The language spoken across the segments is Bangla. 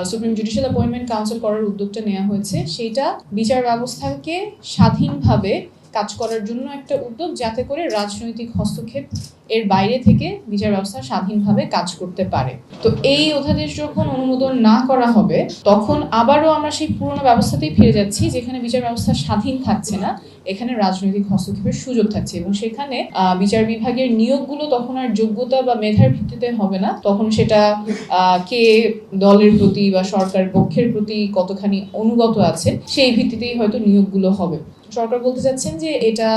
সুপ্রিম জুডিশিয়াল অ্যাপয়েন্টমেন্ট কাউন্সিল করার উদ্যোগটা নেওয়া হয়েছে, সেটা বিচার ব্যবস্থাকে স্বাধীনভাবে কাজ করার জন্য একটা উদ্যোগ, যাতে করে রাজনৈতিক হস্তক্ষেপ এর বাইরে থেকে বিচার ব্যবস্থা স্বাধীনভাবে কাজ করতে পারে। তো এই অধ্যাদেশ যখন অনুমোদন না করা হবে, তখন আবারও আমরা সেই পুরোনো ব্যবস্থাতেই ফিরে যাচ্ছি, যেখানে বিচার ব্যবস্থা স্বাধীন থাকছে না, এখানে রাজনৈতিক হস্তক্ষেপের সুযোগ থাকছে, এবং সেখানে বিচার বিভাগের নিয়োগগুলো তখন আর যোগ্যতা বা মেধার ভিত্তিতে হবে না, তখন সেটা কে দলের প্রতি বা সরকার পক্ষের প্রতি কতখানি অনুগত আছে সেই ভিত্তিতেই হয়তো নিয়োগগুলো হবে। সরকার বলতে চাচ্ছেন যে এটা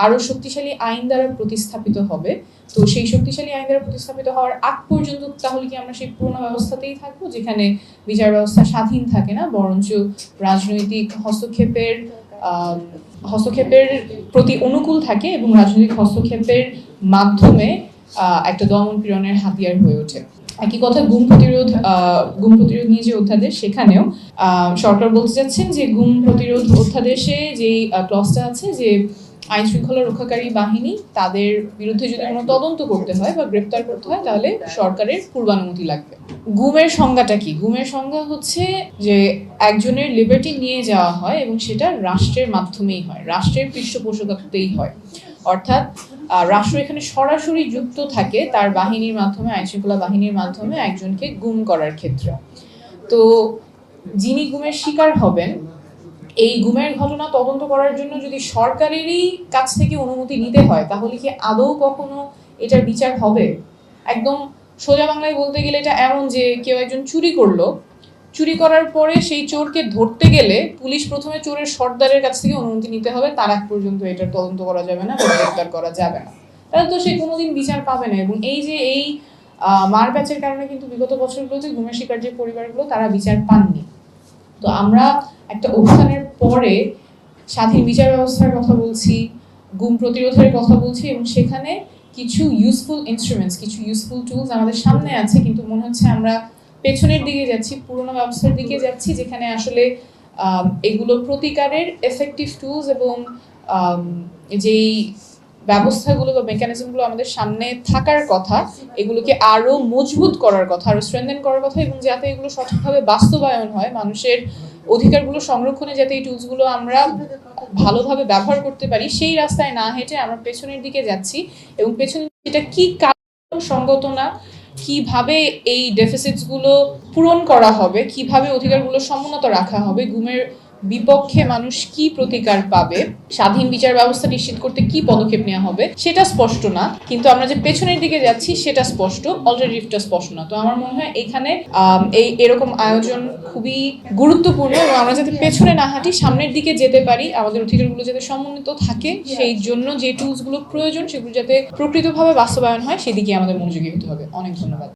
আরো শক্তিশালী আইন দ্বারা প্রতিস্থাপিত হবে। তো সেই শক্তিশালী আইন দ্বারা প্রতিস্থাপিত হওয়ার আগ পর্যন্ত তাহলে কি আমরা সেই পুরোনো ব্যবস্থাতেই থাকবো, যেখানে বিচার ব্যবস্থা স্বাধীন থাকে না, বরঞ্চ রাজনৈতিক হস্তক্ষেপের প্রতি অনুকূল থাকে এবং রাজনৈতিক হস্তক্ষেপের মাধ্যমে একটা দমন পীড়নের হাতিয়ার হয়ে ওঠে। একই কথা গুম প্রতিরোধ নিয়ে যে অধ্যাদেশ, সেখানেও সরকার বলতে চাচ্ছেন যে গুম প্রতিরোধ অধ্যাদেশে যেই ক্লজটা আছে যে আইন শৃঙ্খলা রক্ষাকারী বাহিনী তাদের বিরুদ্ধে যদি কোনো তদন্ত করতে হয় বা গ্রেপ্তার করতে হয়, তাহলে সরকারের পূর্বানুমতি লাগবে। গুমের সংজ্ঞাটা কি? গুমের সংজ্ঞা হচ্ছে যে একজনের লিবার্টি নিয়ে যাওয়া হয় এবং সেটা রাষ্ট্রের মাধ্যমেই হয়, রাষ্ট্রের পৃষ্ঠপোষকতাতেই হয়। অর্থাৎ রাষ্ট্র এখানে সরাসরি যুক্ত থাকে তার বাহিনীর মাধ্যমে, আইন শৃঙ্খলা বাহিনীর মাধ্যমে একজনকে গুম করার ক্ষেত্রে। তো যিনি গুমের শিকার হবেন, এই গুমের ঘটনা তদন্ত করার জন্য যদি সরকারেরই কাছ থেকে অনুমতি নিতে হয়, তাহলে কি আদৌ কখনো এটার বিচার হবে? একদম সোজা বাংলায় বলতে গেলে এটা এমন যে কেউ একজন চুরি করলো, চুরি করার পরে সেই চোরকে ধরতে গেলে পুলিশ প্রথমে চোরের সর্দারের কাছ থেকে অনুমতি নিতে হবে, তার আগ পর্যন্ত এটার তদন্ত করা যাবে না বা গ্রেফতার করা যাবে না, তাহলে তো সে কোনোদিন বিচার পাবে না। এবং এই মার প্যাচের কারণে কিন্তু বিগত বছরগুলোতে গুমের শিকার যে পরিবারগুলো, তারা বিচার পাননি। তো আমরা একটা অভ্যুত্থানের পরে স্বাধীন বিচার ব্যবস্থার কথা বলছি, গুম প্রতিরোধের কথা বলছি, এবং সেখানে কিছু ইউজফুল ইনস্ট্রুমেন্টস, কিছু ইউজফুল টুলস আমাদের সামনে আছে, কিন্তু মনে হচ্ছে আমরা পেছনের দিকে যাচ্ছি, পুরোনো ব্যবস্থার দিকে যাচ্ছি, যেখানে আসলে এগুলো প্রতিকারের এফেক্টিভ টুলস এবং যেই ব্যবস্থাগুলো বা মেকানিজমগুলো আমাদের সামনে থাকার কথা, এগুলোকে আরো মজবুত করার কথা, আরো স্ট্রেনথেন করার কথা, এবং যাতে এগুলো সঠিকভাবে বাস্তবায়ন হয়, মানুষের অধিকারগুলো সংরক্ষণে যাতে এই টুলসগুলো আমরা ভালোভাবে ব্যবহার করতে পারি, সেই রাস্তায় না হেঁটে আমরা পেছনের দিকে যাচ্ছি। এবং পেছনে এটা কি কারণ সঙ্গত না, কিভাবে এই ডেফিসিটসগুলো পূরণ করা হবে, কিভাবে অধিকারগুলো সমুন্নত রাখা হবে, গুমের বিপক্ষে মানুষ কি প্রতিকার পাবে, স্বাধীন বিচার ব্যবস্থা নিশ্চিত করতে কি পদক্ষেপ নেওয়া হবে, সেটা স্পষ্ট না। কিন্তু আমরা যে পেছনের দিকে যাচ্ছি সেটা স্পষ্ট, অল্টারনেটিভটা স্পষ্ট না। তো আমার মনে হয় এখানে এরকম আয়োজন খুবই গুরুত্বপূর্ণ, এবং আমরা যাতে পেছনে না হাঁটি, সামনের দিকে যেতে পারি, আমাদের অধিকারগুলো যাতে সমন্বিত থাকে, সেই জন্য যে টুলসগুলো প্রয়োজন সেগুলো যাতে প্রকৃতভাবে বাস্তবায়ন হয়, সেদিকে আমাদের মনোযোগী হতে হবে। অনেক ধন্যবাদ।